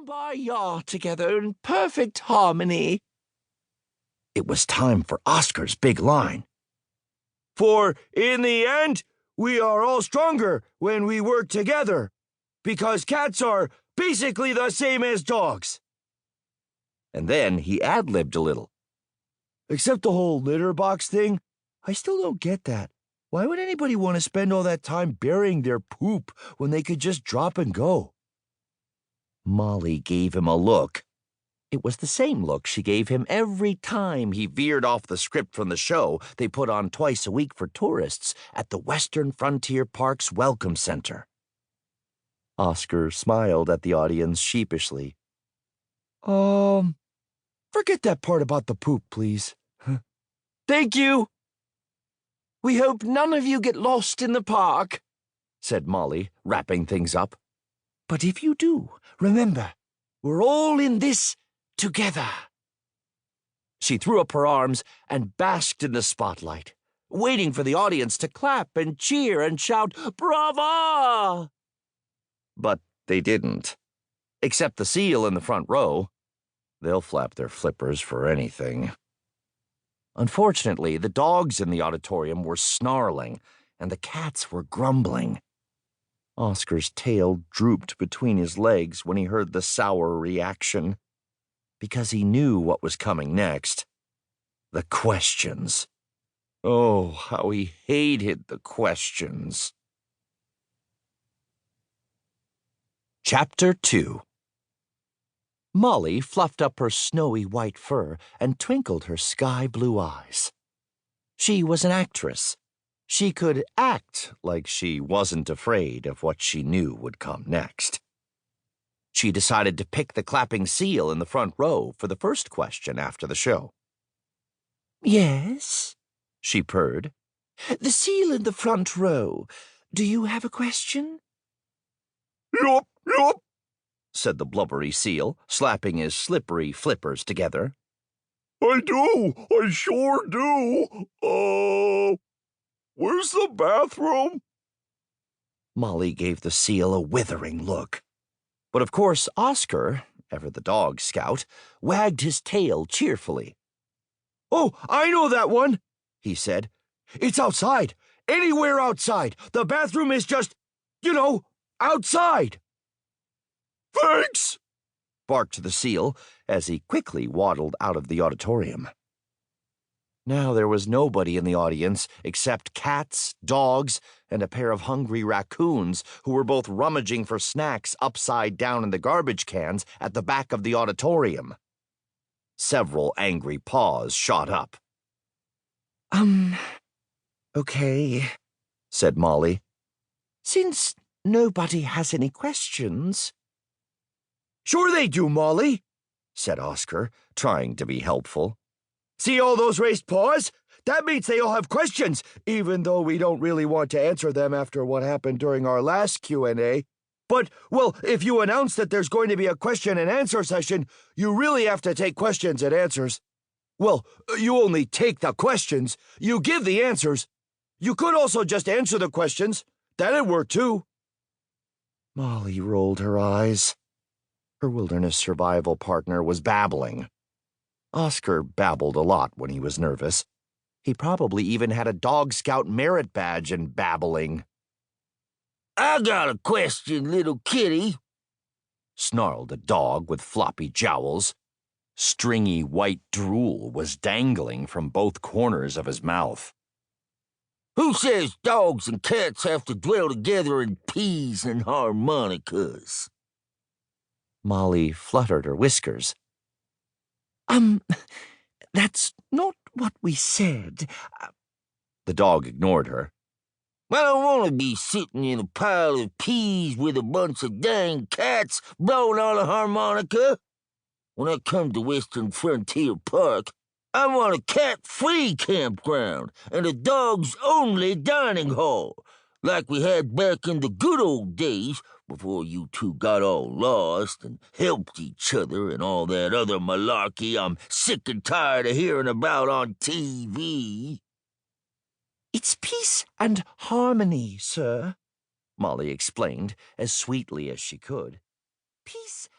kumbaya together in perfect harmony. It was time for Oscar's big line. For in the end, we are all stronger when we work together, because cats are basically the same as dogs. And then he ad-libbed a little. Except the whole litter box thing, I still don't get that. Why would anybody want to spend all that time burying their poop when they could just drop and go? Molly gave him a look. It was the same look she gave him every time he veered off the script from the show they put on twice a week for tourists at the Western Frontier Park's Welcome Center. Oscar smiled at the audience sheepishly. Forget that part about the poop, please. Thank you. We hope none of you get lost in the park, said Molly, wrapping things up. But if you do, remember, we're all in this together. She threw up her arms and basked in the spotlight, waiting for the audience to clap and cheer and shout, "Brava!" But they didn't, except the seal in the front row. They'll flap their flippers for anything. Unfortunately, the dogs in the auditorium were snarling, and the cats were grumbling. Oscar's tail drooped between his legs when he heard the sour reaction, because he knew what was coming next. The questions. Oh, how he hated the questions. Chapter 2. Molly fluffed up her snowy white fur and twinkled her sky-blue eyes. She was an actress. She could act like she wasn't afraid of what she knew would come next. She decided to pick the clapping seal in the front row for the first question after the show. "Yes," she purred. "The seal in the front row. Do you have a question?" "Yup, yup," said the blubbery seal, slapping his slippery flippers together. "I do, I sure do. Where's the bathroom?" Molly gave the seal a withering look. But of course Oscar, ever the dog scout, wagged his tail cheerfully. "Oh, I know that one," he said. "It's outside. Anywhere outside. The bathroom is just, outside." "Thanks," barked the seal as he quickly waddled out of the auditorium. Now there was nobody in the audience except cats, dogs, and a pair of hungry raccoons who were both rummaging for snacks upside down in the garbage cans at the back of the auditorium. Several angry paws shot up. Okay," said Molly. "Since nobody has any questions." "Sure they do, Molly," said Oscar, trying to be helpful. "See all those raised paws? That means they all have questions, even though we don't really want to answer them after what happened during our last Q&A. But, well, if you announce that there's going to be a question and answer session, you really have to take questions and answers. Well, you only take the questions. You give the answers. You could also just answer the questions. That'd work, too." Molly rolled her eyes. Her wilderness survival partner was babbling. Oscar babbled a lot when he was nervous. He probably even had a Dog Scout merit badge in babbling. "I got a question, little kitty," snarled a dog with floppy jowls. Stringy white drool was dangling from both corners of his mouth. "Who says dogs and cats have to dwell together in peas and harmonicas?" Molly fluttered her whiskers. That's not what we said." The dog ignored her. "I don't want to be sitting in a pile of peas with a bunch of dang cats blowing on a harmonica. When I come to Western Frontier Park, I want a cat-free campground and a dogs-only dining hall, like we had back in the good old days before you two got all lost and helped each other and all that other malarkey I'm sick and tired of hearing about on TV." "It's peace and harmony, sir," Molly explained as sweetly as she could. "Peace